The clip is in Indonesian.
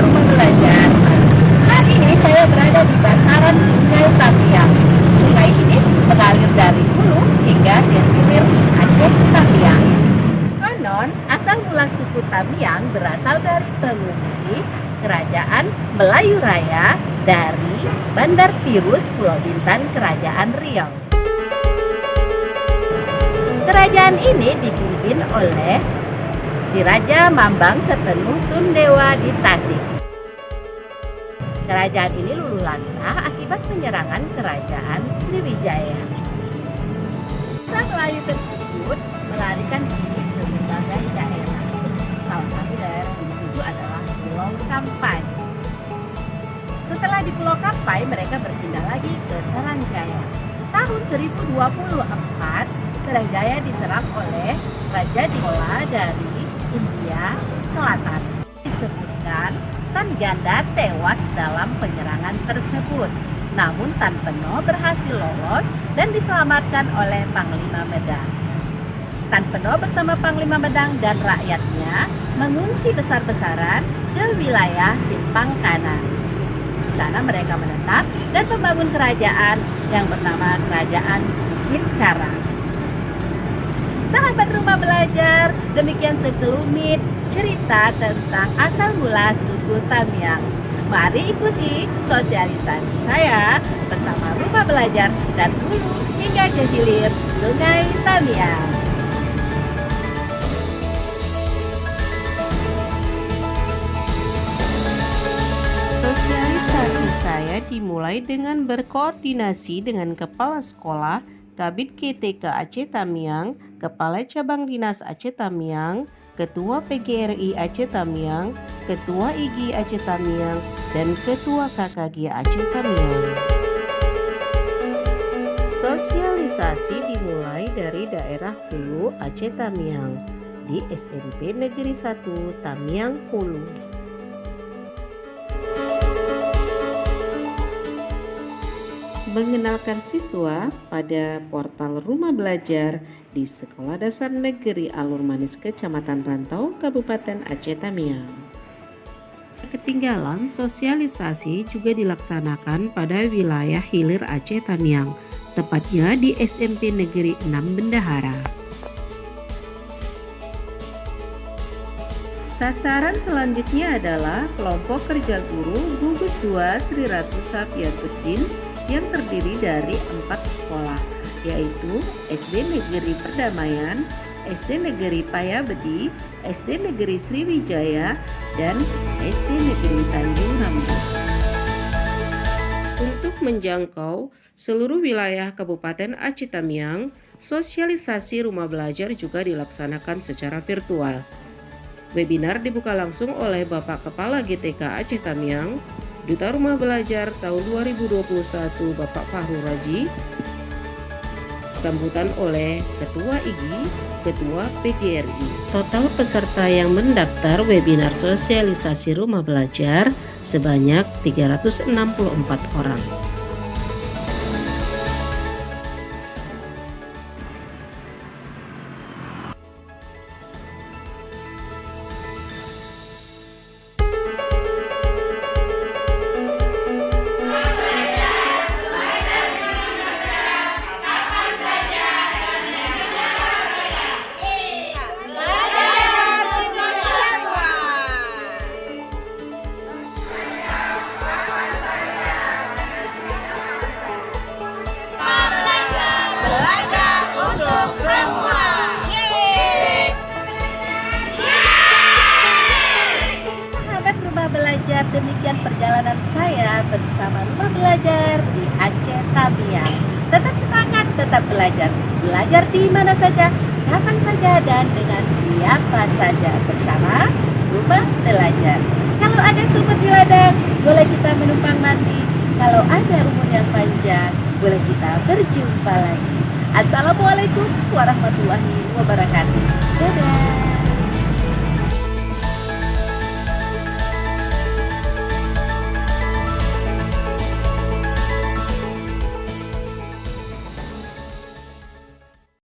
Rumah Belajar. Saat ini saya berada di bantaran Sungai Tamiang. Sungai ini mengalir dari hulu hingga ke hilir Aceh Tamiang. Konon, asal mula suku Tamiang berasal dari pengungsi Kerajaan Melayu Raya dari Bandar Tirus, Pulau Bintan, Kerajaan Riau. Kerajaan ini dipimpin oleh Diraja Mambang Sepenuh Tundewa di Tasik. Kerajaan ini luluh lantah akibat penyerangan Kerajaan Sriwijaya. Bangsa Melayu tersebut melarikan diri ke berbagai daerah. Salah satu daerah itu adalah Pulau Kampai. Setelah di Pulau Kampai, mereka berpindah lagi ke Saranjaya. Tahun 1024, Saranjaya diserang oleh Raja Dimola dari India Selatan. Disebutkan Tan Ganda tewas dalam penyerangan tersebut. Namun Tan Peno berhasil lolos dan diselamatkan oleh Panglima Medang. Tan Peno bersama Panglima Medang dan rakyatnya mengungsi besar-besaran ke wilayah Simpang Kanan. Di sana mereka menetap dan membangun kerajaan yang bernama Kerajaan Bhitkara. Sahabat Rumah Belajar, demikian sekelumit cerita tentang asal mula suku Tamiang. Mari ikuti sosialisasi saya bersama Rumah Belajar dan hulu hingga ke hilir Sungai Tamiang. Sosialisasi saya dimulai dengan berkoordinasi dengan Kepala Sekolah Kabid KTK Aceh Tamiang, Kepala Cabang Dinas Aceh Tamiang, Ketua PGRI Aceh Tamiang, Ketua IGI Aceh Tamiang, dan Ketua KKG Aceh Tamiang. Sosialisasi dimulai dari daerah Hulu Aceh Tamiang di SMP Negeri 1 Tamiang Hulu. Mengenalkan siswa pada portal Rumah Belajar di Sekolah Dasar Negeri Alur Manis Kecamatan Rantau, Kabupaten Aceh Tamiang. Ketinggalan sosialisasi juga dilaksanakan pada wilayah hilir Aceh Tamiang, tepatnya di SMP Negeri 6 Bendahara. Sasaran selanjutnya adalah kelompok kerja guru gugus 2 Sri Ratu Sapiatuddin yang terdiri dari 4 sekolah, yaitu SD Negeri Perdamaian, SD Negeri Payabedi, SD Negeri Sriwijaya, dan SD Negeri Tanjung Rambut. Untuk menjangkau seluruh wilayah Kabupaten Aceh Tamiang, sosialisasi Rumah Belajar juga dilaksanakan secara virtual. Webinar dibuka langsung oleh Bapak Kepala GTK Aceh Tamiang, Duta Rumah Belajar tahun 2021 Bapak Fahru Raji, sambutan oleh Ketua IGI, Ketua PGRI. Total peserta yang mendaftar webinar sosialisasi Rumah Belajar sebanyak 364 orang. Belajar, demikian perjalanan saya bersama Rumah Belajar di Aceh Tamiang. Tetap semangat, tetap belajar. Belajar di mana saja, kapan saja, dan dengan siapa saja bersama Rumah Belajar. Kalau ada sumber di ladang, boleh kita menumpang mandi. Kalau ada umur yang panjang, boleh kita berjumpa lagi. Assalamualaikum warahmatullahi wabarakatuh. Dadah.